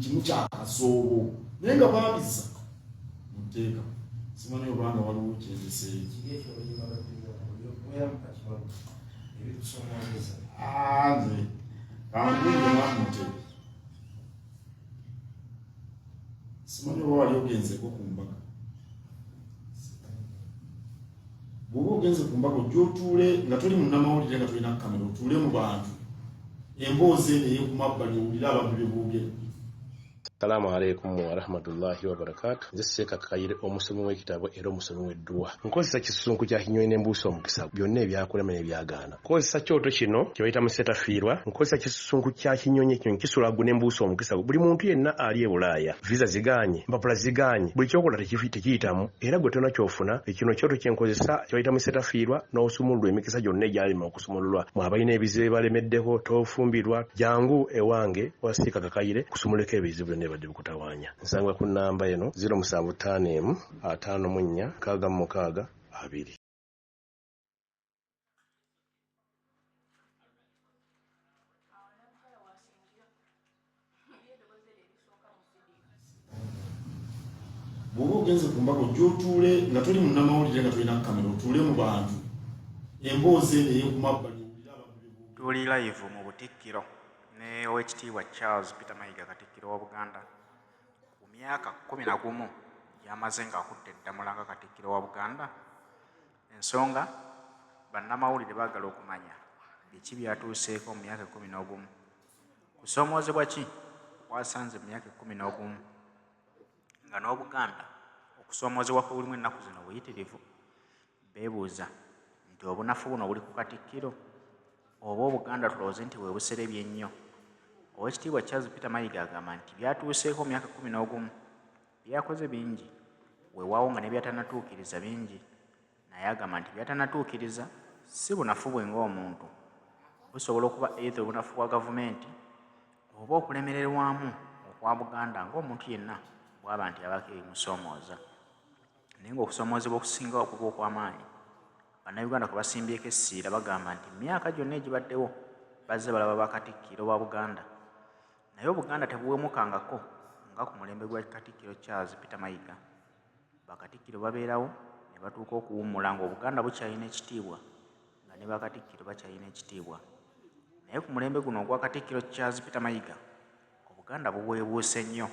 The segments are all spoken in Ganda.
kimu kya kasoobo naye nga baabizza muteeka simanyi obanga waliwo kyendeseeki nze kangunge mwamuteeka simanyi oba wali ogenzeko ku mbaga bw'oba ogenze ku mbaga ojja otuule nga toli munnamawulire nga tolina kamera otuule mu bantu emboozi eno ey'okumabbali owulire abantu bye boogera. Assalamu alaikum wa rahmatullahi wa barakatuh. Nze Sheikh Kakayire omusomi w'ekitabo era omusomi w'edduwa. Nkozesa kisusunku kya kinyonyi n'embuusi omukisa byonna ebyakulema n'ebyagaana. Nkozesa kyoto kino kye bayita musetafiirwa. Nkozesa kisusunku kya kinyonyi kino kisula gu n'embuusi omukisa. Buli muntu yenna ali e Bulaaya visa ziganye mpapula ziganye buli kyokola tekiyitamu era gwe tonna kyofuna ekino kyoto kye nkozesa kye bayita musetafiirwa n'osumululwa emikisa gyonna egyalima okusumululwa mu abalina ebizibu balemeddeko tofumbirwa jangu ewange wa Sheikh Kakayire kusumuleko ebizibu nebadde bikutawanya. Nsanga ku namba eno 075 54 66 2. Bw'oba ogenze ku mbaga ojja otuule nga toli munnamawulire nga tolina kamera otuule mu bantu emboozi eno ey'okumabbali owulire abantu bye boogera. Tuli live mu Butikkiro ne Oweekitiibwa Charles Peter Mayiga Katikkiro wa Buganda ku myaka 11 yamaze ng'akutte eddamula nga Katikkiro wa Buganda. Ensonga bannamawulire baagala okumanya biki byatuuseeko mu myaka 11. Kusoomoozebwa ki kwasanze mu myaka 11 nga n'Obuganda okusoomoozebwa kwa bulimu ennaku zino buyitirivu? Beebuuza nti obunafu buno buli ku Katikkiro oba Obuganda tulowooze nti bwe buserebye ennyo? Oweekitiibwa Charles Peter Mayiga agamba nti byatuuseeko mu myaka 11 byakoze bingi weewaawo nga ne byatanatuukiriza bingi, naye agamba nti byatanatuukiriza si bunafu bwe ng'omuntu, busobola okuba either obunafu bwa gavumenti oba okulemererwamu okwa Buganda ng'omuntu yenna bw'aba nti abako ebimusoomooza. Naye ng'okusoomoozebwa okusinga okuba okw'amaanyi bannayuganda kwe basimbyeko essiira bagamba nti myaka gyonna egibaddewo bazze balaba ba Katikkiro wa Buganda, naye Obuganda tebuwemukangako nga ku mulembe gwa Katikkiro Charles Peter Mayiga. Bakatikkiro babeerawo ne batuuka okuwummula ng'Obuganda bukyalina ekitiibwa nga ne Bakatikkiro bakyalina ekitiibwa. Naye ku mulembe guno ogwa Katikkiro Charles Peter Mayiga Obuganda buweebuuse nnyo.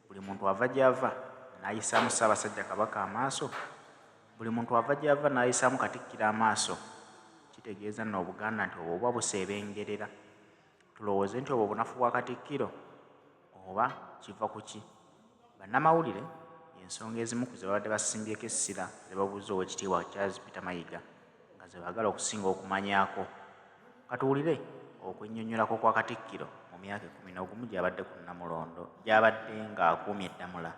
Buli muntu ava gy'ava n'ayisaamu Ssaabasajja Kabaka amaaso, buli muntu ava gy'ava n'ayisaamu Katikkiro amaaso. Kitegeeza nno Obuganda nti obwo oba buseebengerera. Tulowooze nti obwo bunafu bwa Katikkiro oba kiva ku ki? Bannamawulire ensonga ezimu ku ze babadde basimbyeko essira ze babuuza Oweekitiibwa Charles Peter Mayiga nga ze baagala okusinga okumanyaako. Katuwulire okwennyonnyolako kwa Katikkiro mu myaka 11 gy'abadde ku Namulondo gy'abadde ng'akuumye eddamula.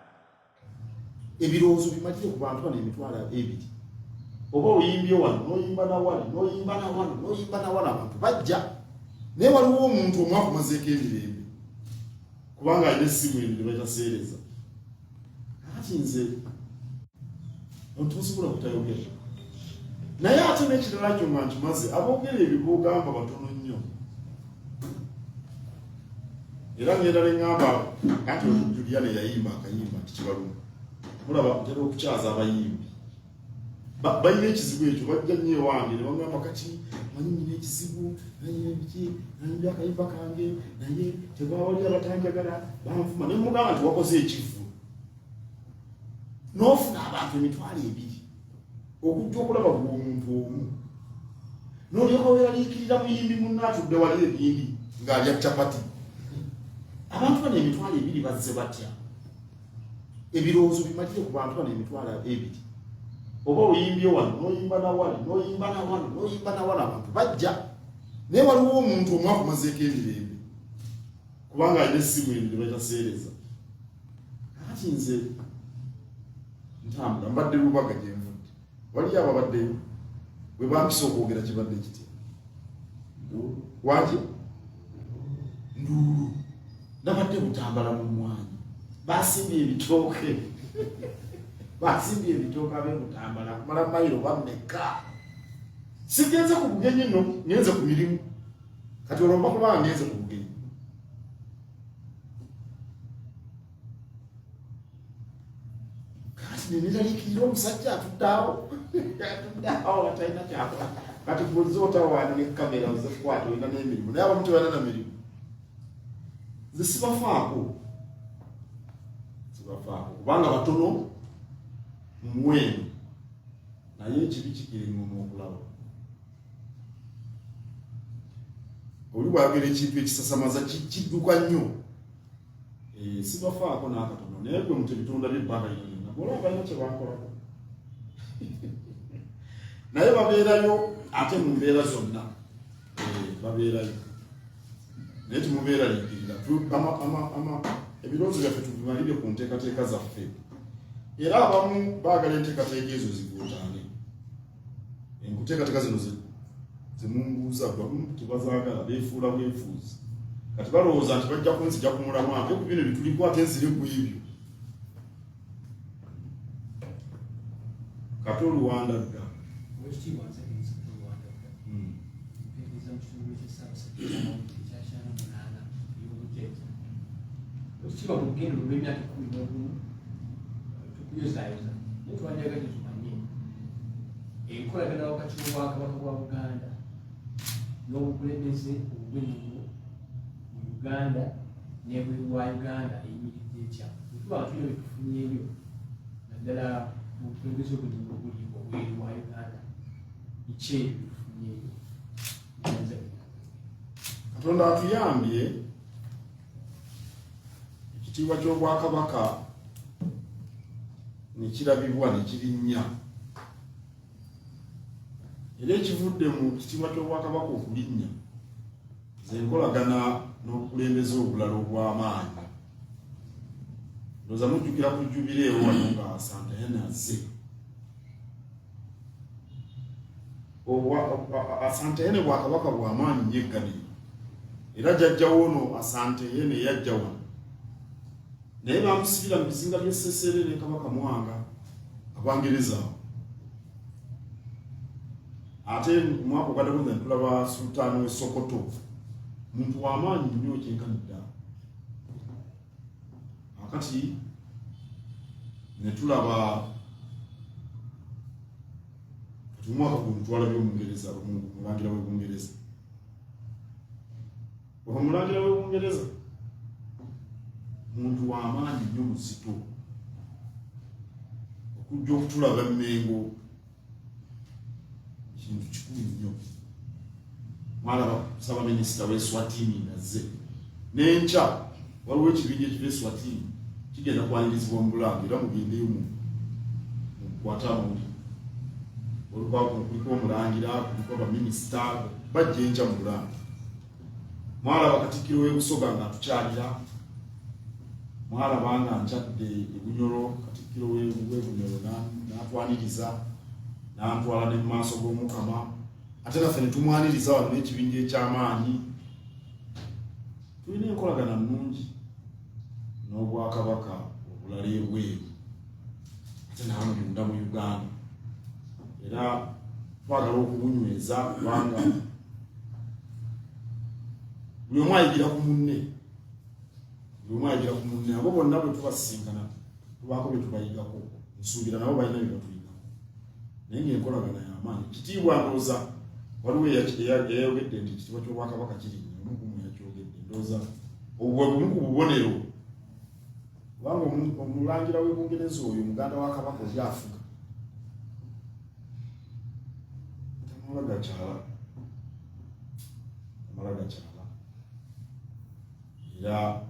Ebirowoozo bimalire ku bantu bano emitwalo 2. Oba oyimbye wano n'oyimba na wano n'oyimba na wano n'oyimba na wano abantu bajja, naye waliwo omuntu omu akumazeeko emirembe kubanga alina essimu eno gye bataseereza. Kati nze ontosobola kutayogera, naye ate n'ekirala kyonna nkimaze aboogera ebiboogamba batono nnyo. Era ngenda ne ŋŋamba anti Juliana yayimba akayimba nti kibaluma. Mulaba ntera okukyaza abayimbi balina ekizibu ekyo bajja nnyo ewange ne baŋŋamba kati manyi nina ekizibu nanyina biki nanyimba akayimba kange naye tebawali abatanjagala banfuma. Ne mugamba nti wakoze ekifu n'ofuna abantu emitwalo 2 okujja okulaba buli omuntu omu n'olyoka weeraliikirira muyimbi munno atudde wali ebindi ng'alya capati. Abantu bano emitwalo 2 bazze batya? Ebirowoozo bimalire ku bantu bano emitwalo 2. Oba oyimbye wano n'oyimba na wano n'oyimba na wano n'oyimba na wano abantu bajja, naye waliwo omuntu omu akumazeeko emirembe kubanga alina essimu eno gye bataseereza. Kati nze ntambula mbadde Lubaga gye nvudde, waliyo ababaddeyo bwe bampisa okwogera kibadde kitya waki nduulu nabadde Butambala mu Mwanyi basimbye ebitooke basimbye ebitooke ab'e Butambala kumala mayiro bammeka. Sigenze ku bugenyi nno, ngenze ku mirimu. Kati olwomba kubanga ngenze ku bugenyi kati neneralikirira omusajja atuddeawo atalina kyakola kati buliza otawaana ne kamera ozekwata olina n'emirimu naye abamu tebana na mirimu nze sibafaako kubanga batono mu muwendo naye ekibi kikirimu n'okulaba oli bwagera ekintu ekisasamaza kidduka nnyo sibafaako n'akatono naye gwe mutebitonda by'ebbanga lyonna olaba balina kyebakolako naye babeerayo ate mu mbeera zonna babeerayo naye temubeeraliikirira ebirowoozo byaffe tubimalire ku nteekateeka zaffe era abamu baagala enteekateeka ezo zigootaane enkuteekateeka zino zemumbuuza bamu tebazaagala beefuula bwefuuzi kati balowooza nti bajja kunzija ku mulamu ate ku bino bituliko ate nzire ku ebyo kati oluwanda dda Kiba mugendo lw'emyaka 11 tukuyozaayoza naye twandiyagala tumanye enkolagana wakati w'obwakabaka bwa Buganda n'obukulembeze obugwenyugu mu Uganda n'ebweru wa Uganda eyimiridde etya bwetuba tulina betufunyeeyo naddala mu bukulembeze obugwenyugu obuli obweru wa Uganda biki ebyo bitufunyeeyo Katonda atuyambye ekitiibwa ky'obwakabaka nekirabibwa nekirinnya era ekivudde mu kitiibwa ky'obwakabaka okulinnya zenkolagana n'obukulembeze obulala obw'amaanyi ndoza mujjukira ku jubireewo wano nga Asantehene azze Asantehene bwakabaka bw'amaanyi nnyo egganiro era jjajjawo ono Asantehene yajja wano naye bamusibira mu bizinga by'Essesere ne Kabaka Mwanga Abangereza ate mwaka ogwaddamu ne tulaba Sultaani w'e Sokoto muntu w'amaanyi nnyo kyenkanidda akati ne tulaba umwaka guno twalabye Omungereza Omulangira w'Obungereza Omulangira w'Obungereza muntu w'amaanyi nnyo muzito okujja okutulaba Mengo kintu kikulu nnyo mwalaba Ssaabaminisita w'Eswatini nazze n'enkya waliwo ekibinja ekiva Eswatini kigenda kwanirizibwa mu Bulange era mugendeyo mu kukwata amawulire kuliko Omulangira kuliko Abaminisita bajja enkya mu Bulange mwalaba Katikkiro w'e Busoga ng'atukyalira mwalaba nga nkyadde e Bunyoro Katikkiro w'e Bunyoro n'atwaniriza n'antwala ne mu maaso g'Omukama ate naffe ne tumwaniriza wano n'ekibinja eky'amaanyi tulina enkolagana nnungi n'obwakabaka obulala ebweru ate nawe munda mu Uganda era twagala okubunyweza kubanga buli omu ayigira ku munne abo bonna bwe tubasisinkana tubaako bye tubayigako nsuubira nabo balina bye batuyigako naye ng'enkolagana y'amaanyi kitiibwa ndowooza waliwo eyayogedde nti ekitiibwa ky'obwakabaka kirinnya omukumu yakyogedde ndowooza obwo bumu ku bubonero kubanga Omulangira w'Ebungereza oyo Muganda wa Kabaka oli afuga amala gakyala era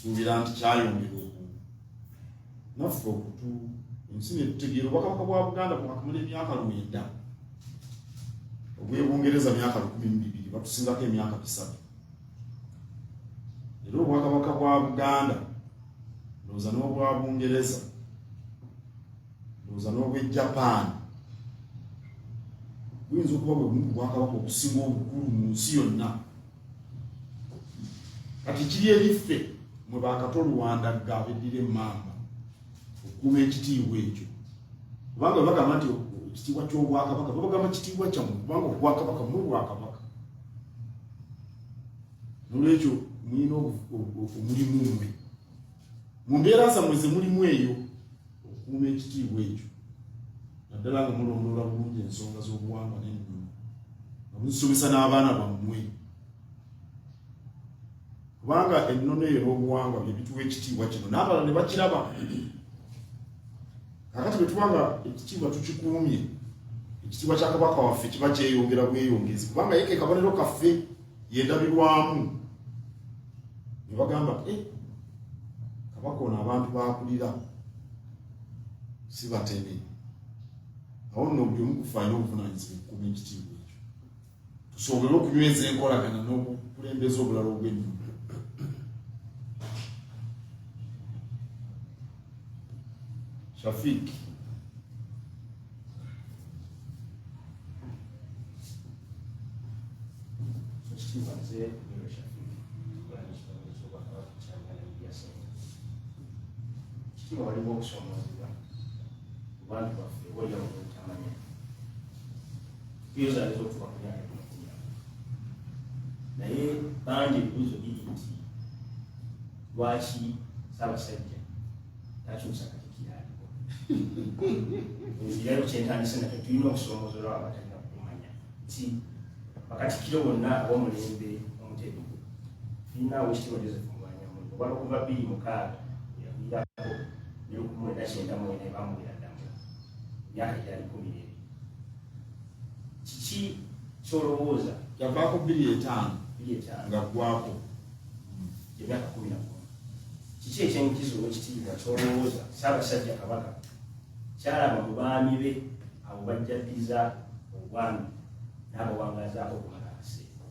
suubira nti kyayongera naffe okutu ensi netutegeera obwakabaka bwa Buganda bwakamala emyaka 9 obw'Ebungereza myaka 12 batusingako emyaka 3 era obwakabaka bwa Buganda ndowooza n'obwa Bungereza ndowooza n'obw'e Japan buyinza okuba bwe bumu ku bwakabaka okusinga obukulu mu nsi yonna kati kiri eriffe mwe bakata Oluwandagga abeddira emmamba okukuuma ekitiibwa ekyo kubanga bagamba nti ekitiibwa ky'obwakabaka babagamba kitiibwa kyammwe kubanga obwakabaka mu bwakabaka nolwekyo mulina omulimu mmwe mu mbeera zammwe ze mulimu eyo okukuuma ekitiibwa ekyo naddala nga mulondoola bulungi ensonga z'obuwangwa n'ennono nga muzisomesa n'abaana bammwe kubanga ennono eyo n'obuwangwa bye bituwa ekitiibwa kino n'abalala ne bakiraba kakati bwe tubanga ekitiibwa tukikuumye ekitiibwa kya kabaka waffe kiba kyeyongera bweyongezi kubanga yeke kabonero kaffe yendabirwamu ne bagamba kabaka ono abantu bakulira si bateme awo nno buli omu kufaayo obuvunaanyizibwa okukuuma ekitiibwa ekyo tusobole okunyweza enkolagana n'obukulembeze obulala obw'ennono Shafik kitiibwa waliwo okusomoozebwa abantu baffe obaoyawulo obutamanya tuyozaaliza okuva ku myaka ekumakumi naye bangi ebibuuzo biri nti lwaki Ssaabasajja takyusa Katikkiro aliko ekiralo kyentandise nakyo tulina okusomoozolwa abatalina kumanya nti bakatikkiro bonna ab'omulembe omuteerevu tulinawo ekitiibwa Joseph Mulwanyammuli obala okuva 26 yaviirako ne 1999 bamuwera ddamula emyaka gyali 12 kiki kyolowooza yavaako 2.5 nga gwako emyaka 11 kiki ekyenkizo olw'ekitiibwa kyolowooza Ssaabasajja Kabaka kyalaba mu baami be abo bajjaddiza obwami n'abawangazaako okumala akaseera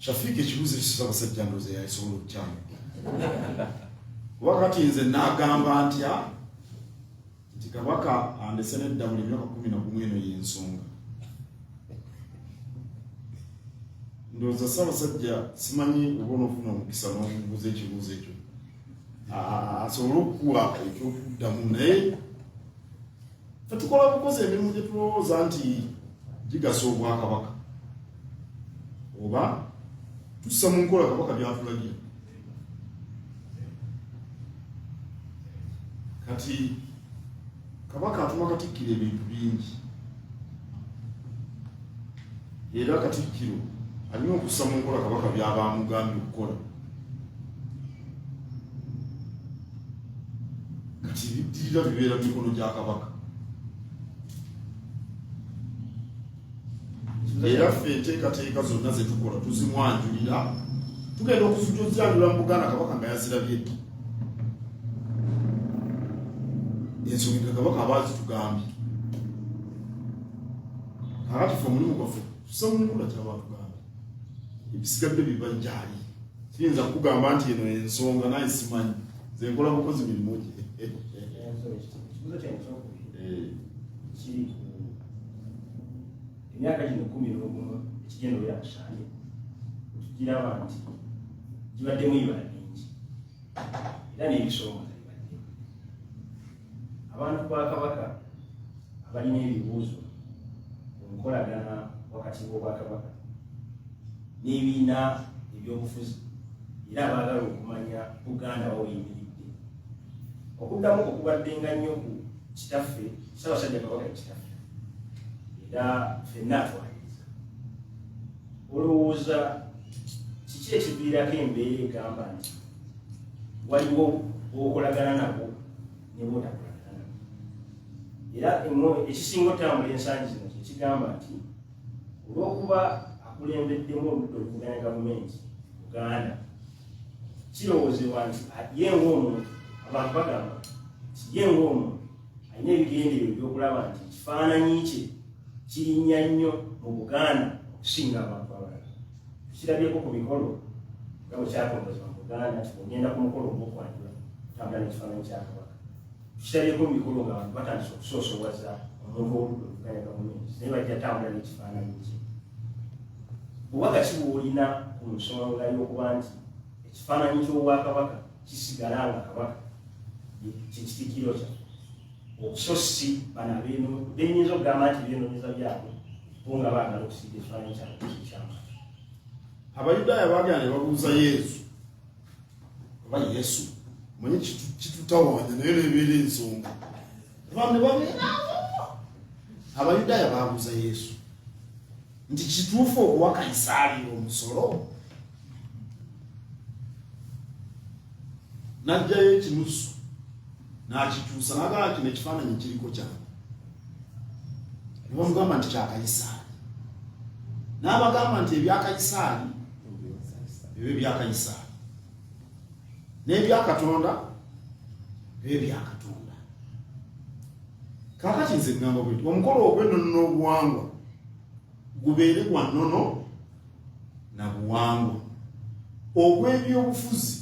Shafik ekibuuzo ekyo Ssaabasajja ndowooza yayisobola okukyama kuba kati nze n'agamba ntya nti kabaka andese n'eddamula emyaka 11 eno y'ensonga ndowooza Ssaabasajja simanyi oba onoofuna omukisa n'omubuuza ekibuuzo ekyo asobole okukuwa ekyokuddamu naye tetukola bukozi emirimu gye tulowooza nti gigasa obwakabaka oba tussa mu nkola kabaka byatulagira kati kabaka atuma Katikkiro ebintu bingi era Katikkiro alina okussa mu nkola kabaka byaba amugambye okukola kati biddirira bibeera mu mikono gya kabaka era ffe enteekateeka zonna ze tukola tuzimwanjulira tugenda okuzijjanjula mu Buganda kabaka nga yazirabye dda ensonga kabaka aba zitugambye kakati ffe omulimu gwaffe tussa mu nkola kyaba tugambye ebisigadde biba njali kiyinza kukugamba nti eno ensonga naye simanyi ze nkola bukozi mirimu gye ekibuuzo kyange kyokubiri kiri ku emyaka gino 11 ekigendo byakusaanye tukiraba nti gibaddemu ebibala bingi era n'ebisonga bibaddemu abantu ba kabaka abalina ebibuuzo ku nkolagana wakati w'obwakabaka n'ebiina ebyobufuzi era abaagala okumanya Buganda waweyimiridde okuddamu okubaddenga nnyo ku kitaffe Ssaabasajja Kabaka kitaffe era ffenna atwaliriza olowooza kiki ekiviirako embeera egamba nti waliwo okolagana nabo ne bootakolagana nabo era ekisinga otambula ensangi zino kyekigamba nti olw'okuba akulembeddemu oludda oluvuganya gavumenti Uganda kirowoozebwa nti ye ng'omuntu abantu bagamba nti ye ng'omuntu alina ebigendererwa ebyokulaba nti ekifaananyi kye kirinnya nnyo mu Buganda okusinga abantu abalala tukirabyeko ku mikolo nga bwe kyatongozebwa mu Buganda nti bw'ogenda ku mukolo ogw'okwanjula otambula n'ekifaananyi kya Kabaka tukirabyeko mu mikolo ng'abantu batandise okusoosowaza omuntu oludda oluvuganya gavumenti naye bajja tambula n'ekifaananyi kye bubaka ki bw'olina ku nsonga y'okuba nti ekifaananyi ky'obwakabaka kisigala nga kabaka kyekitikkiro kyaffe okusosi bano benyinza okugamba nti byenoonyeza byabwe bo nga baagala okusiiga ekifaananyi kyamaaso Abayudaaya baagala ne babuuza Yesu oba Yesu manye kitutawanya naye nebeera ensonga bamwe babeera Abayudaaya baabuuza Yesu nti kituufu okuwa Kaisaali omusolo n'ajjayo ekinusu n'akikyusa n'agamba kino ekifaananyi kiriko kyange ne bamugamba nti kya Kaisaali n'abagamba nti ebya Kaisaali ebyo ebya Kaisaali n'ebya Katonda ebyo ebya Katonda. Kaakati nze ngamba bweti omukolo ogw'ennono n'obuwangwa gubeere gwa nnono na buwangwa, ogw'ebyobufuzi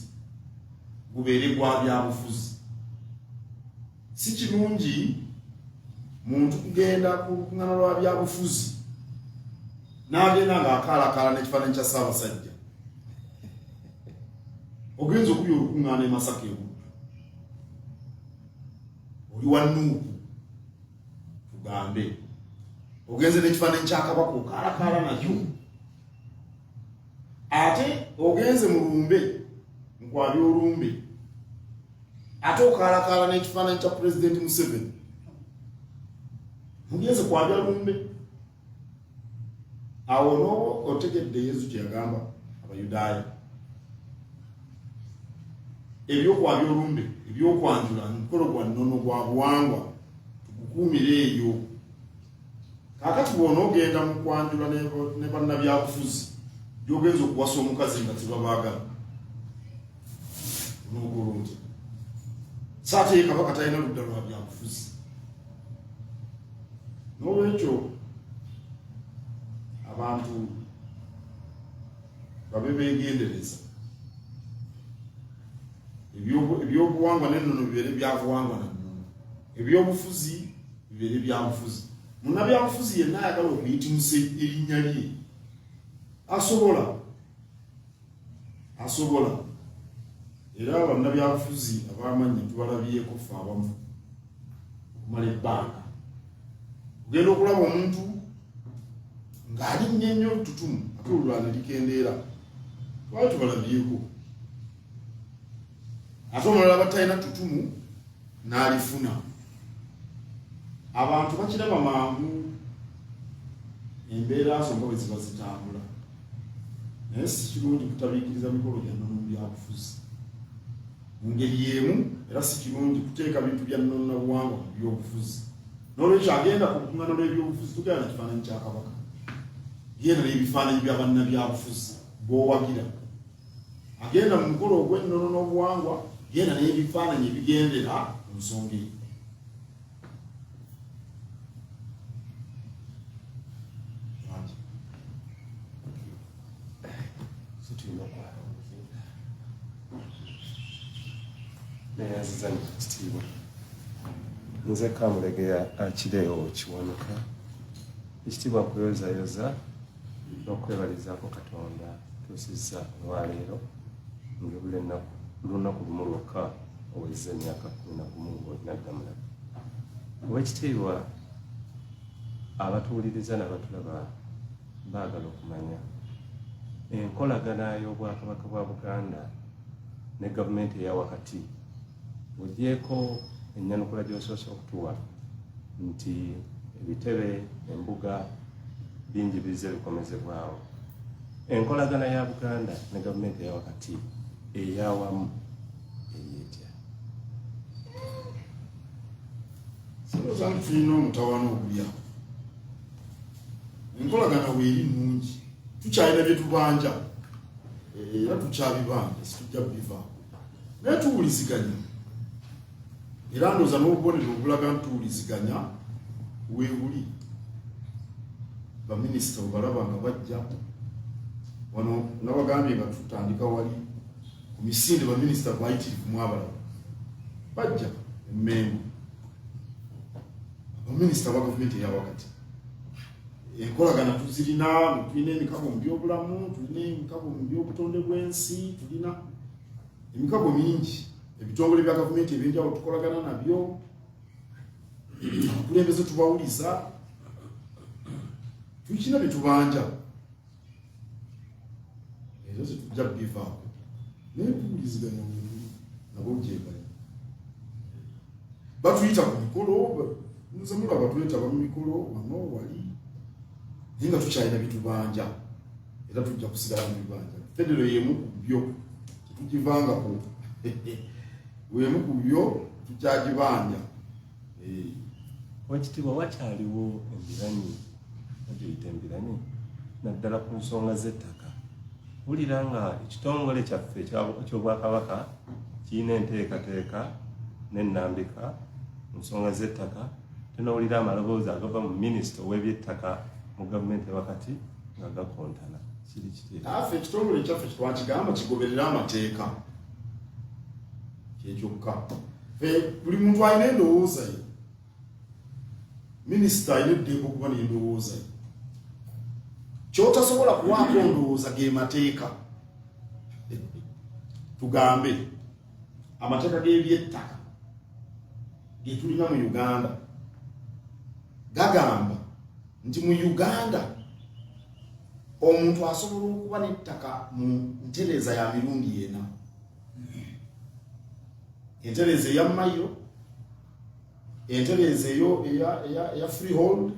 gubeere gwa byabufuzi. Si kirungi muntu kugenda ku lukuŋŋaana lwa byabufuzi n'agenda ng'akaalakaala n'ekifaananyi kya Ssaabasajja. Ogenza okubya olukuŋŋaana e Masaka Ebuddu, oli wa Nuupu tugambe, ogenze n'ekifaananyi kya Kabaka okaalakaala nakyo, ate ogenze mu Lumbe nkwabya olumbe ate okaalakaala n'ekifaananyi kya Pulezidenti Museveni, mugenze kwabya Lumbe. Awo n'obwo otegedde Yesu kye yagamba Abayudaaya, ebyokwabya olumbe ebyokwanjula mukolo gwa nnono gwa buwangwa tugukuumire eyo. Kaakati bw'ona ogenda mu kwanjula ne bannabyabufuzi gyogenza okuwasa omukazi nga tebabaagala n'okulungi saate ye Kabaka talina ludda lwa byabufuzi. N'olwekyo abantu babe beegendereza, ebyobuwangwa n'ennono bibeere byabuwangwa na nnono, ebyobufuzi bibeere byabufuzi. Munnabyabufuzi yenna ayagala okuyitimusa erinnya lye asobola. Era bannabyabufuzi ab'amannya tubalabyeko ffe abamu okumala ebbanga. Ogenda okulaba omuntu ng'alinnye nnyo tutumu ate olulwana likendeera, twali tubalabyeko. Ate omulala batalina tutumu n'alifuna. Abantu bakiraba mangu embeera zo nga bwe ziba zitambula, naye si kirungi kutabiikiriza mikolo gya nnono mu byabufuzi mu ngeri y'emu, era si kirungi kuteeka bintu bya nnono na buwangwa mu byobufuzi. N'olwekyo agenda ku lukuŋŋaana lw'ebyobufuzi tugenda na kifaananyi kya Kabaka, genda n'ebifaananyi bya bannabyabufuzi b'owagira. Agenda mu mukolo ogw'ennono n'obuwangwa, genda n'ebifaananyi ebigendera ku nsonga eyo. Neyazizanyi kitiibwa nze Kamulegeya Akireewo Kiwanuka, ekitiibwa nkweyozayoza n'okwebalizaako Katonda tuusizza olwaleero ng'ebula lunaku lumu lwokka owezza emyaka 11 ng'olinaddamula. Ow'ekitiibwa abatuwuliriza n'abatulaba baagala okumanya enkolagana y'Obwakabaka bwa Buganda ne gavumenti eya wakati, ogyeko ennyanukula gy'osoose okutuwa nti ebitebe, embuga bingi bizze bikomezebwawo. Enkolagana ya Buganda ne gavumenti eya wakati eyawamu eyetya. Sirowooza nti tulina omutawaana ogulya. Enkolagana weeri nnungi, tukyalina bye tubanja era tukyabibanja, situjja bivaako naye tuwuliziganya. Era ndowooza n'obubonero obulaga nti tuwuliziganya weebuli. Baminisita obalaba nga bajja wano, nabagambye nga tutandika wali ku misinde baminisita bayitirivu mu abalala bajja Emmengo, baminisita ba gavumenti eya wakati. Enkolagana tuzirina, tulina emikago mu byobulamu, tulina emikago mu byobutonde bw'ensi, tulina emikago mingi. Ebitongole bya gavumenti ebyenjawulo tukolagana nabyo, abakulembeze tubawuliza, tukina bye tubanja. Ezo zetujja bivaako naye tuwuliziganya ng'ogyega batuyita ku mikolo nze mulaba tuyetaba mu mikolo wano wali naye nga tukyalina bitubanja era tujja kusigala mu bibanja federo yemu ku byo tetugivangako wemu ku byo tukyagibanja wakitiibwa wakyaliwo embirani bagiyita embirani naddala ku nsonga z'ettaka wulira nga ekitongole kyaffe eky'obwakabaka kirina enteekateeka n'ennambika mu nsonga z'ettaka tenowulira amaloboozi agava mu minisita ow'ebyettaka mu gavumenti wakati nga gakontana kiri kiteeka affe ekitongole kyaffe twakigamba kigoberera amateeka kyekyokka buli muntu alina endowooza ye minisita alina eddembe okuba n'endowooza ye kyotasobola kuwaako ndowooza ge mateeka tugambe amateeka g'ebyettaka ge tulina mu Uganda gagamba nti mu Uganda omuntu asobola okuba n'ettaka mu ntereeza ya mirundi yena entereeza eya mayiro entereeza eya freehold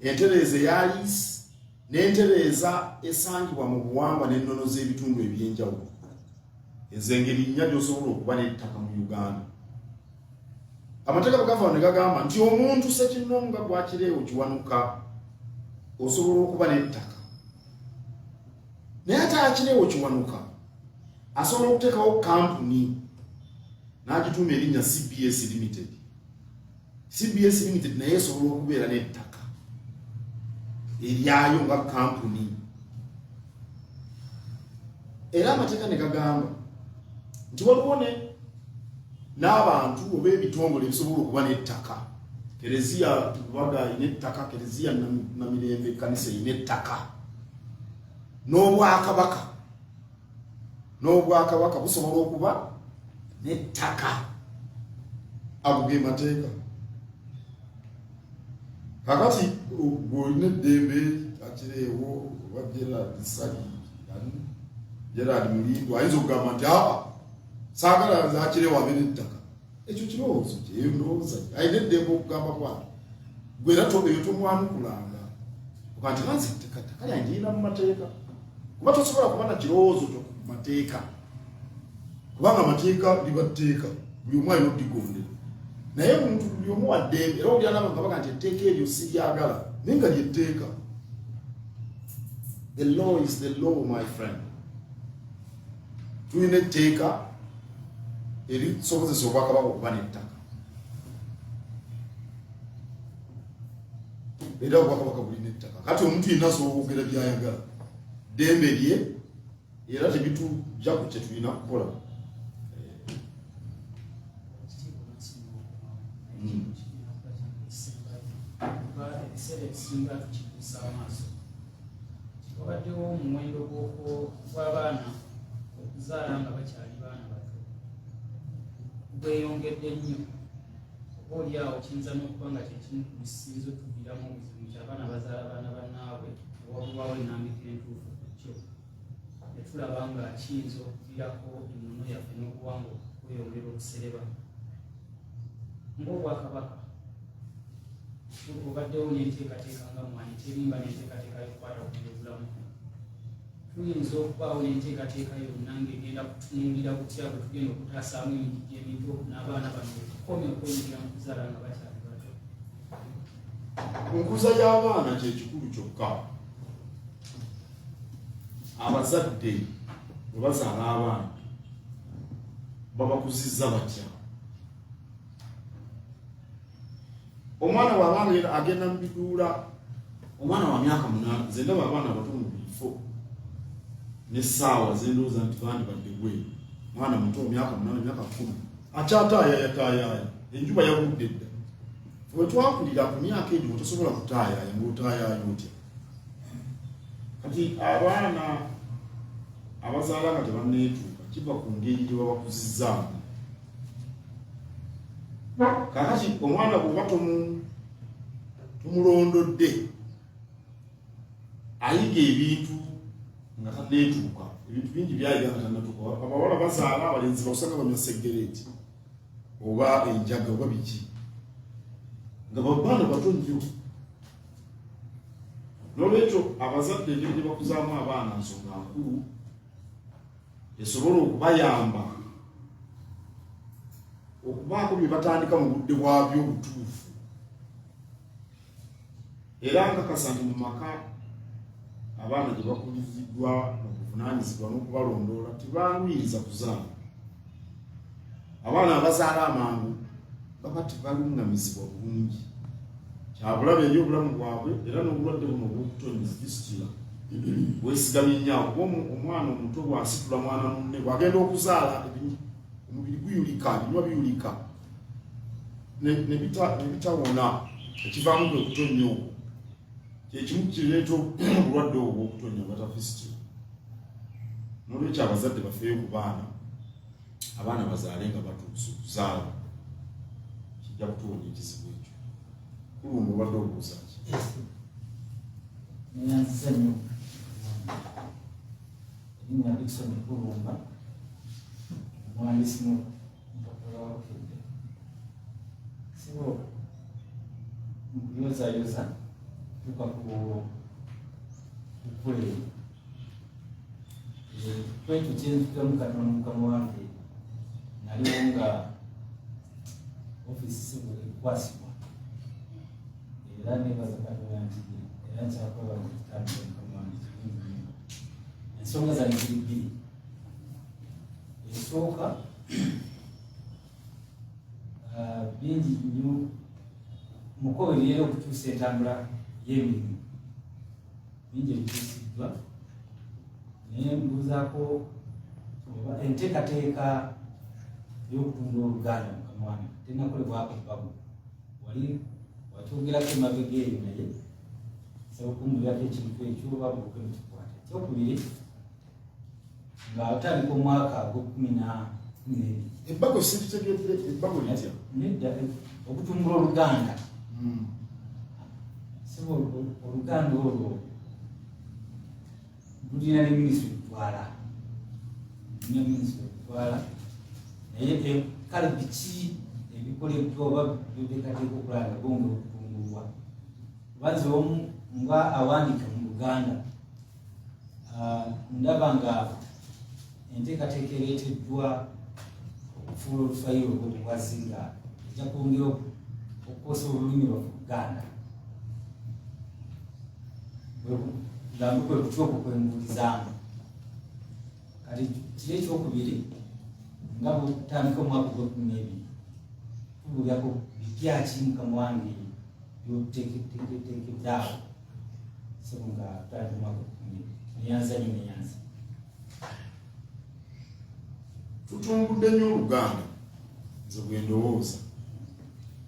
entereeza eya lease n'entereeza esangibwa mu buwangwa n'ennono z'ebitundu ebyenjawulo ez'engeri nnya gy'osobola okuba n'ettaka mu Uganda. Amateeka bwe ne gagamba nti omuntu Ssekinoomu nga gwakireewo kiwanuka osobola okuba n'ettaka naye ate akireewo kiwanuka asobola okuteekawo kampuni n'agituuma erinnya CBS Limited. CBS Limited naye esobola okubeera n'ettaka eryayo nga kampuni. Era amateeka ne gagamba nti waliwo n'abantu oba ebitongole ebisobola okuba n'ettaka. Kereziya Lubaga alina ettaka, Kereziya Namirembe Ekkanisa erina ettaka, n'obwakabaka busobola okuba n'ettaka. Ago ge mateeka. Kakati bw'olina eddembe akireewo oba Gerard Mulindo ayinza okugamba nti saagala zakireewo abe n'ettaka. Ekyo kirowoozo kye ndowooza alina eddembe okugamba kwati gwe era eyo tomwanukulanga oba nti nanze ettaka lyange lirina mu mateeka, kuba tosobola kuba na kirowoozo kyo ku mateeka, kubanga amateeka liba tteeka, buli omu alina oddigondera. Naye omuntu buli omu wa ddembe, era olira nabo nga baga nti etteeka eryo siryagala naye nga lyetteeka. The law is the law, my friend. Tulina etteeka erisobozesa obwakabaka okuba n'ettaka, era obwakabaka bulina ettaka. Kati omuntu yenna asobola okwogera byayagala, ddembe lye, era tebitujja ku kye tulina kukola. Ebiseera ebisinga tukikuusa amaaso wabaddewo omuwendo gw'abaana okuzaala nga bakyali baana bato gweyongedde nnyo. Oba oliawo kiyinza n'okuba nga kyekimu ku bisinzo tuviiramu obuzibu nti abaana bazaala baana bannaabwe ewabulwawo enambika entuufu ku kyo ne tulaba nga kiyinza okuviirako ennono yaffe n'obuwangwa okweyongera okusereba. Ng'Obwakabaka obaddewo n'enteekateeka nga mwanyi terimba n'enteekateeka y'okukwata ku byobulamu. Tuyinza okubaawo n'enteekateeka yonna ng'egenda kutunuulira kutya bwe tugenda okutaasaamu emijiji emintu n'abaana bano tukomye okwenyigira mu kuzaala nga bakyali bato. Enkuza y'abaana kye kikulu kyokka. Abazadde bwe bazaala abaana babakuzizza batya. Omwana w'abaana agenda mu biduula, omwana wa myaka 8, nze ndaba abaana bato mu bifo n'essaawa zendowooza nti bandibadde gwe mwana muto myaka 8 myaka 10 akyataayaaya, enjuba yagudde dda. Bwe twakulira ku myaka egyo tosobola kutaayaaya ng'otaayaaya otya. Kati abaana abazaala nga tebanneetuuka kiva ku ngeri gye babakuzizzaamu. Kakati omwana bw'oba tumulondodde ayiga ebintu nga tanneetuuka ebintu bingi byayigana tanatukola abawala bazaala abalenzi bakusanga bamya segereti oba enjaga oba biki nga babaana bato nnyo n'olwekyo abazadde engeri gye bakuzaamu abaana nsonga nkulu esobola okubayamba okubaako bye batandika mu budde bwabyo obutuufu era nkakasa nti mu maka abaana gye bakuliziddwa mu buvunaanyizibwa n'okubalondoola tebangwiriza kuzaala abaana abazaala amangu baba tebalungamizibwa bulungi kyabulabe eri obulamu bwabwe era n'obulwadde buno obw'okutonyiza kisitula bwesigamye nnyo kuba omwana omuto bw'asitula mwana munne bw'agenda okuzaala omubiri guyulika binywa biyulika ne bitawona ekivaamu kwe kutonya okwo kyekimu kireeta obulwadde obwo bw'okutonya bata fisitula n'olwekyo abazadde bafeeyo ku baana abaana bazaale nga batuuse okuzaala kijja kutuwonya ekizibu ekyo kulumba obadde obuuza ki neyanziza nnyo erinnya Dickson Kulumba omwandisi mpapula wakudde sibo mukuyozayoza tuka kukulee kwekyo kyenzukiramu Katonda mukama wange naliwo nga ofisi sibu ekwasibwa era nebaza Katonda nti era nkyakola mukitambula mukama wange ensonga zange ziri bbiri esooka bingi nnyo mukobiri era okukyusa entambula y'emirimu bingi ebituusiddwa naye mbuuzaako enteekateeka y'okutunda oluganda mukama wange tenakolebwako bbago wali watwogerako emabega eyo naye saba okumbulirako ekintu ekyo oba buuke mukikwata ekyokubiri nga otandika omwaka gw'okumi ebbago sinditegedde ebbago litya nedda okutumbula oluganda siba oluganda olwo lulina ne minisitule kutwala naye kale biki ebikoleddwa oba byotekateeka okulanga gonga okutumbulwa bazi omu nga awandika mu luganda ndaba nga enteekateeka ereeteddwa okufuula olufayiro olw'obuwazi nga ejja kwongera okukosa olulimi lwa Luganda ngambe kwe kutya okwo kwembuulizaamu kati kiri ekyokubiri nga butandika omwaka gw'ekumi tubuulyako bityaki mukama wange byoteekeddaawo sebo nga tutandika omwaka gw'ekumi neyanza nyo neyanza tutumbudde nnyo oluganda nze bwe ndowooza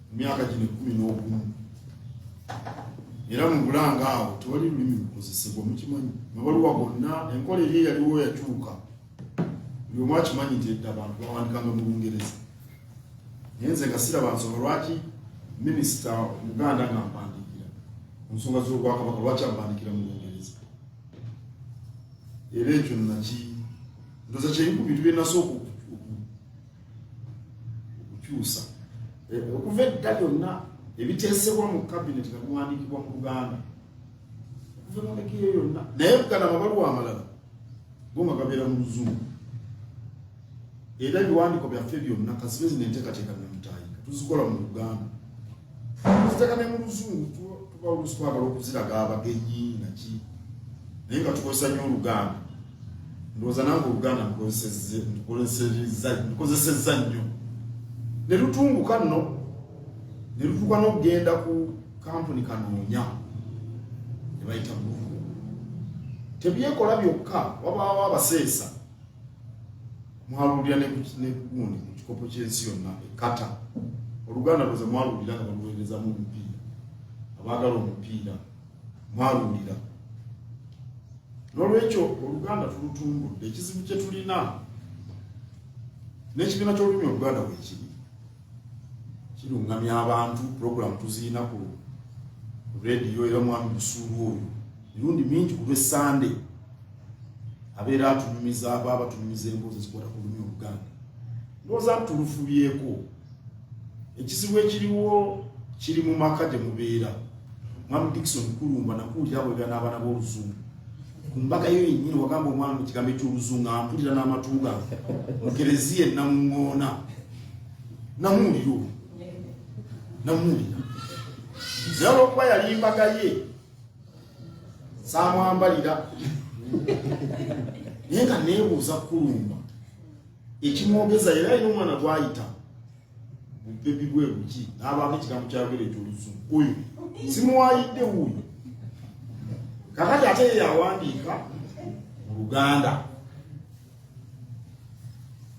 mu myaka gino 11 era mu bulanga awo tewali lulimi lukozesebwa mukimanyi mabaluwa gonna enkola eri yaliwo yakyuka buli omu akimanyi nti edda abantu bawandikanga mu Lungereza naye nze nga siraba nsonga lwaki minisita Uganda nga mpandikira ku nsonga z'Obwakabaka lwaki ampandikira mu Lungereza era ekyo ndoza kyeri ku bintu byenasooka okukyusa okuva edda lyonna ebiteesebwa mu kabineeti nga biwandiikibwa mu Luganda okuva emabega eyo yonna naye Buganda amabaluwa amalala go nga gabeera mu Luzungu era ebiwandiiko byaffe byonna kasibe zino enteekateeka namutayinga tuzikola mu Luganda tuziteeka ne mu Luzungu tuba oluusi twagala okuziraga abagenyi naki naye nga tukozesa nnyo Oluganda ndowooza nange Oluganda ndukozesezza nnyo ne lutunguka nno ne lutuuka n'okugenda ku kampuni Kanoonya ne bayita Bulungu tebyekola byokka wabaawo abaseesa mwalulira ne gundi mu kikopo ky'ensi yonna ekata Oluganda lwoza mwalulira nga baluweerezamu omupiira abaagala omupiira mwalulira n'olwekyo Oluganda tulutumbudde ekizibu kye tulina n'ekibiina ky'olulimi Oluganda weekiri kirungamya abantu program tuzirina ku radio era mwami Busuulu oyo mirundi mingi ku lw'Essande abeera atunyumiza abo batunyumiza emboozi ezikwata ku lulimi Oluganda. Ndowooza tulufubyeko. Ekizibu ekiriwo kiri mu maka gye mubeera. Mwami Dickson Kulumba nakuwulira bwegana n'abaana b'Oluzungu. Ku mbaga yo yennyini wagamba omwana mu kigambo eky'Oluzungu ampulira n'amatu gange. Mu kereziya namuŋŋoona. Namuwulira. Naye olw'okuba yali mbaga ye saamwambalira. Naye nga neebuuza Kulumba ekimwogeza era alina omwana gw'ayita bubebi bwe buki n'abaako ekigambo kyayogera eky'Oluzungu. Oyo simuwaayidde wuuyo. Kakati ate ye yawandiika mu Luganda.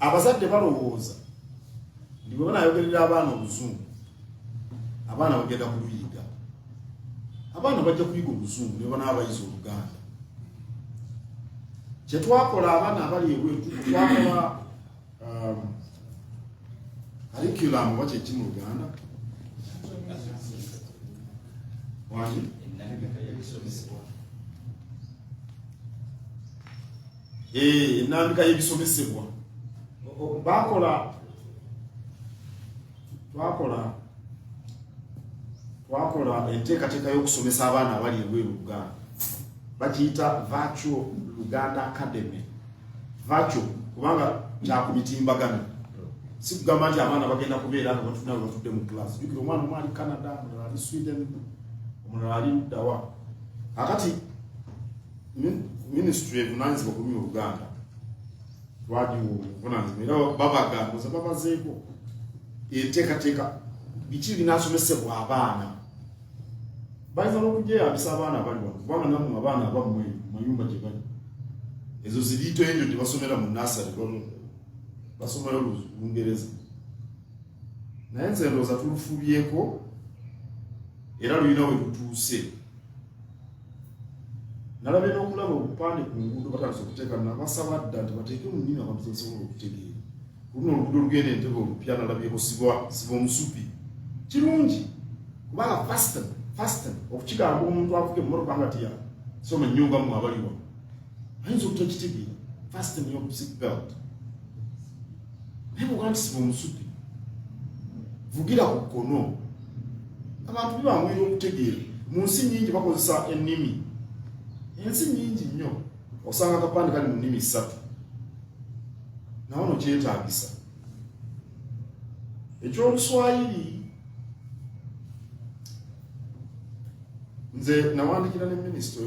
Abazadde balowooza ndi bwe banaayogerera abaana Oluzungu, abaana bagenda kuluyiga. Abaana bajja kuyiga Oluzungu ne banaabayiza Oluganda. Kye twakola abaana abali ebwetu twakola curriculum oba kye ki mu Luganda? Wangi? Ennambika y'ebisomesebwa. Twakola enteekateeka y'okusomesa abaana abali ebweru Luganda. Bakiyita Virtual Luganda Academy. Virtual kubanga kyakubitimbagano. Si kugamba nti abaana bagenda kubeera nga batudde mu class. Jukira omwana omu ali Canada, omulala ali Sweden, omulala ali Dawa. Akati ministry evunanyizibwa ku lulimi Oluganda twagiwa obuvunanyizibwa era babagambuza babazeeko enteekateeka biki binasomesebwa abaana. Bayinza n'okujeyambisa abaana abali wano kubanga nammwe abaana abammwe mayumba gye bali ezo ziriito enjo gye basomera mu nasale basomera Olungereza. Naye nze ndowooza tulufubyeko era lulina we lutuuse. Nalabye n'okulaba obupande ku nguudo batandise okuteeka nabasaba dda nti bateeke mu nnimi abantu basobola okutegeera. Luno oluguudo olugenda Entebbe olupya nalabyeko siba omusupi. Kirungi kubanga fasten okukigamba omuntu avuge mu motoka nga tiya soma ennyunga mu abali wano ayinza okutakitegeera. Fasten your seat belt. Naye bw'ogaa nti siba omusupi vugira ku kkono. Abantu bibangwira okutegeera. Mu nsi nnyingi bakozesa ennimi. Ensi nnyingi nnyo osanga akapande kali mu nnimi 3. Nawono kyetaagisa. Ekyoluswayiri nze nawandikira ne minisita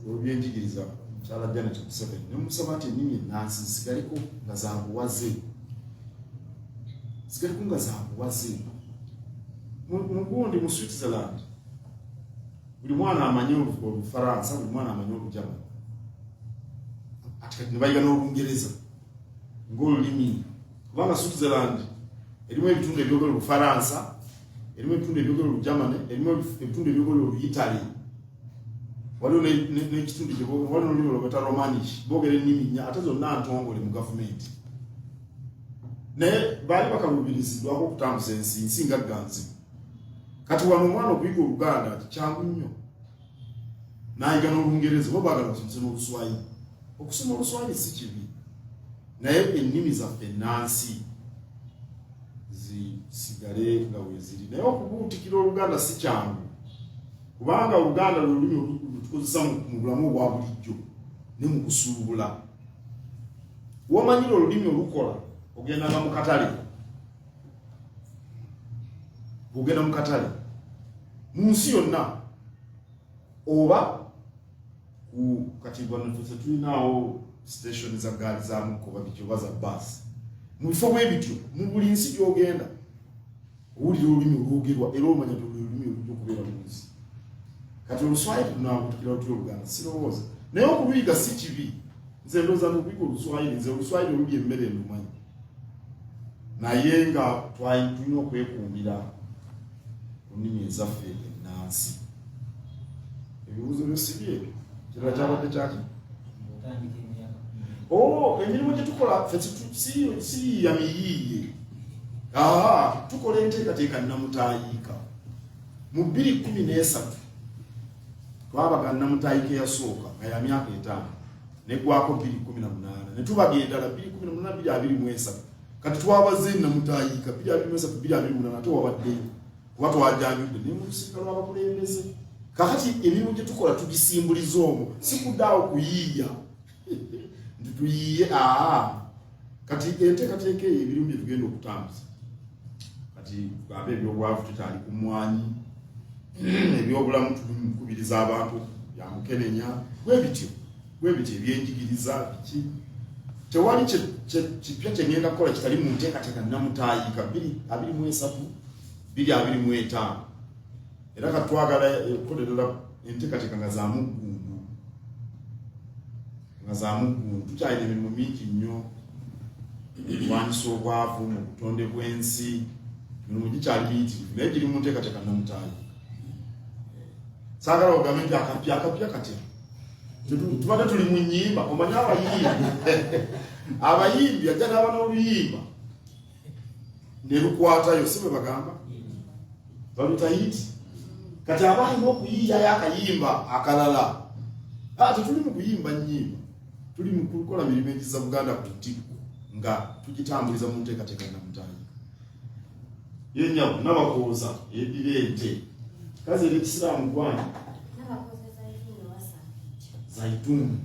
w'ebyenjigiriza mukyala Janet Museveni ne musaba nti ennimi ennansi zigaliko nga za buwaze. Mu gundi mu Switzerland buli mwana amanyi Olufaransa, buli mwana amanyi Olujamani. Ati kati ne bayiga n'Olungereza ng'olulimi kubanga Switzerland erimu ebitundu ebyogera Olufaransa, erimu ebitundu ebyogera Olujamani, erimu ebitundu ebyogera Oluyitale. Waliwo n'ekitundu waliwo n'olulimi lw'obata Romanish boogera ennimi nnya ate zonna ntongole mu gavumenti. Naye baali bakaluubiriziddwako okutambuza ensi nga gganzibu. Kati wano omwana okuyiga Oluganda kyangu nnyo. N'ayiga n'Olungereza bo baagala basomese n'Oluswayiri. Okusoma Oluswayiri si kibi. Naye ennimi zaffe ennansi zisigale nga weeziri. Naye okubuutikira Oluganda si kyangu. Kubanga Oluganda lwe lulimi olutukozesa mu bulamu obwa bulijjo ne mu kusuubula. W'omanyira olulimi olukola ogendanga mu katale. Bw'ogenda mu katale mu nsi yonna oba ku Katiibwa naffe tulinaawo station za gaali za mukko babiki oba za baasi. Mu bifo bwe bityo mu buli nsi gy'ogenda owulira olulimi olwogerwa era omanya nti olulimi olujja mu nsi. Kati Oluswayiri tunaabuutikira lutya Oluganda sirowooza. Naye okuluyiga si kibi. Nze ndowooza n'okuyiga Oluswayiri nze Oluswayiri oluli emmere endumanyi. Naye nga tulina okwekuumira ku nnimi ezaffe ennansi. Ebibuuzo byo si byebyo. Kirala kyabadde kyaki? Emirimu gye tukola ffe si ya miyiiye. Tukola enteekateeka nnamutaayiika. Mu 2013 twabaga nnamutaayiika eyasooka nga ya myaka 5. negwako 218 netubagenda la 218 223 kati twabaze na mutayika 223 228 ate wabadde kuba twajanyudde ne mu lusika lw'abakulembeze kakati emirimu gye tukola tugisimbuliza omwo si kuddaawo kuyiiya nti tuyiiye kati enteekateeka eyo ebirimu bye tugenda okutambuza kati tugambe ebyobwavu tukyali ku mmwanyi ebyobulamu tulimukubiriza abantu byamukenenya bwe bityo ebyenjigiriza biki tewali kipya kyengenda kukola kitali mu nteekateeka namutaayika 223 225 era katwagala okukolerera enteekateeka nga za muggundu tukyalina emirimu mingi nnyo kulwanyisa obwavu mu butonde bw'ensi emirimu gikyali miyitirivu naye giri mu nteekateeka namutaayika saagala ogambe nti akapya katya tubadde tuli mu nnyimba omanye abayimbi ajja n'aba n'oluyimba ne lukwatayo si bwe bagamba baluyita hiti kati aba alina okuyiiyayo akayimba akalala tetuli mu kuyimba nnyimba tuli mu kukola mirimu egiza Buganda ku ntikko nga tugitambuliza mu nteekateeka namutaayika yenyabu nabakooza eddira ente kazi eri ekisiraamu gwani zaituni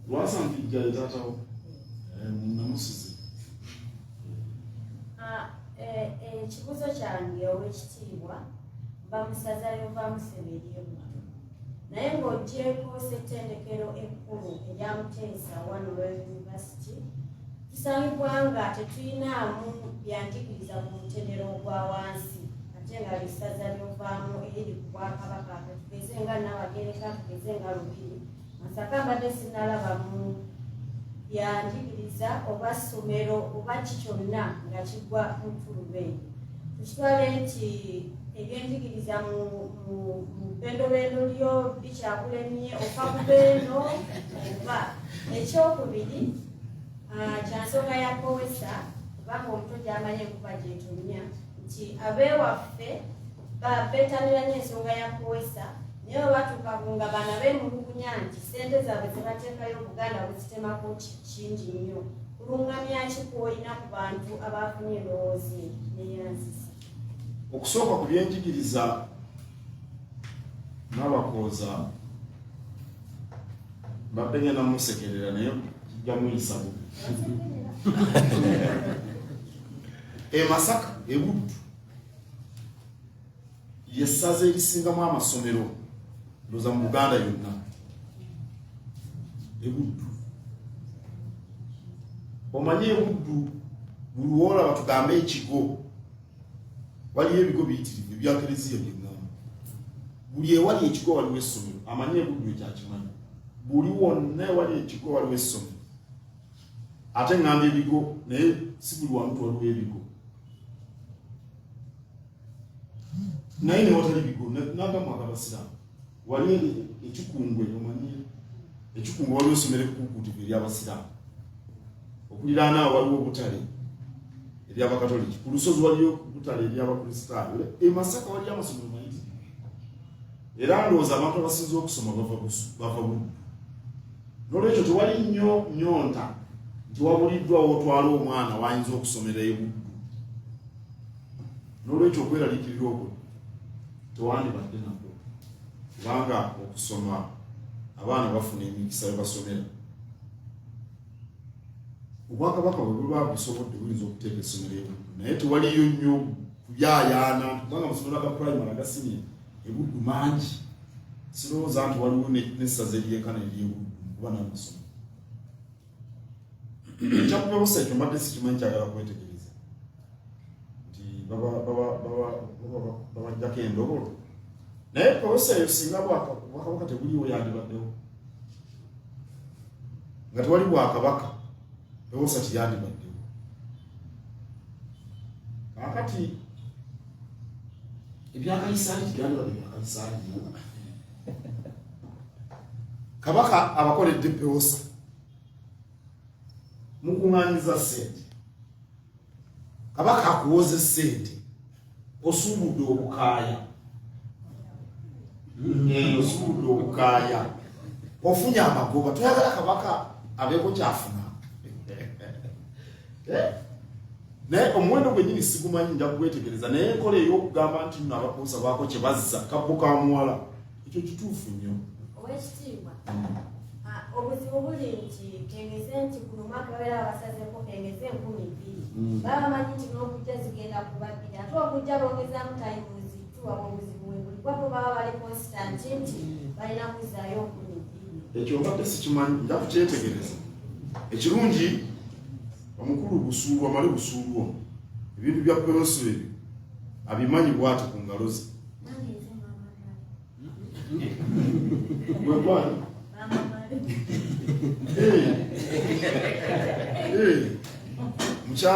lwasampijja etatawo namusize ekibuzo kyange ow'ekitiibwa bamusazayo bamuseberyemu naye ng'ogyeko ssettendekero ekkulu erya Muteesa wano Royal University tusangibwa nga tetuyinaamu byanjigiriza ku mutendero ogwa wansi ate nga lisaza lyovaamu eriri ku Bwakabaka tugeze nga Nabagereka tugeze nga Lubiri Masaka mbadde sinalabamu byanjigiriza oba ssomero oba kikyonna nga kigwa mu Ttulube tukitwale nti ebyenjigiriza mu bbendobendo lyo bikyakulemye ofa ku beeno oba ekyokubiri kyansonga ya Powesa kubanga omuto gy'amanye kuba gyetonnya nti abeewaffe beetanira nnyo ensonga ya Powesa naye batuuka nga bana beemulugunya nti ssente zaabwe zebateekayo Buganda bwezitemako kingi nnyo kulungamya ki kwolina ku bantu abaafunye endowooza neyanzisa okusooka ku byenjigiriza n'abakooza mbadde ngenda mumusekerera naye kijja muyisa bubi Masaka Ebuddu lyessaza erisingamu amasomero ndoza mu Buganda yonna Ebuddu omanye Ebuddu buli lwolaba tugambe ekigo waliyo ebigo biyitirivu ebya Kereziya byengamba buli ewali ekigo waliwo essomero amanye Ebuddu ekyakimanyi buli wonna ewali ekigo waliwo essomero ate ngamba ebigo naye si buli wantu waliwo ebigo naye newatali bigo nagamu akabasiraamu wali ekikungwe omanye ekikungwe waliwo essomero ekkukuutivu ery'abasiraamu okuliraana awo waliwo obutale ery'abakatoliki ku lusozi waliyo obutale ery'abakristaayo Masaka waliyo amasomero mayitirivu era ndowooza abantu abasinze okusoma bava Buddu n'olwekyo tewali nnyo nyonta nti wabuliddwawo otwala omwana wayinza okusomera Ebuddu n'olwekyo okweraliikirira okwo tewandibadde nako kubanga okusoma abaana bafuna emikisa webasomera Obwakabaka bwe buba busobodde buyinza okuteeka essomero Ebuddu naye tewaliyo nnyo kubyayaana kubanga amasomero aga primary aga senior Ebuddu mangi sirowooza nti waliwo n'essaza eryekana ery'Ebuddu kuba n'amasomero ekyakubebusa ekyo mbadde sikimanyi kyagala kwetegereza nti babajjako endobolo naye Powesa eyo singa Bwakabaka tebuliwo yandibaddewo nga tewali Bwakabaka Powesa tiyandibaddewo kakati ebyakaisaali tibyandibadde byakaisaali Kabaka abakoledde Powesa mukuŋŋaanyiza ssente kabaka akuwoze ssente osuubudde obukaaya osuubudde obukaaya ofunye amagoba toyagala kabaka abeeko kyafuna naye omuwendo gwennyini sigumanyi nja kugwetegereza naye enkola ey'okugamba nti nno abakuusa baako kye bazza kabbo ka muwala ekyo kituufu nnyo. Owekitiibwa, obuzibu buli nti kengeze nti kuno mwaka babeera babasazeeko kengeze 2,000 baba bamanyi nti n'okujja zigenda kubabbira ate okujja bongezaamu tayimuzi tuwaba obuzibu we buli kwapo baba bali konsitanti nti balina kuzzaayo 2,000. Ekyo mbadde sikimanyi nja kukyetegereza. Ekirungi omukulu busuulwa mali busuulwa ebintu bya peroso ebyo abimanyi bwati ku ngalo ze. Wekwani? Mukyala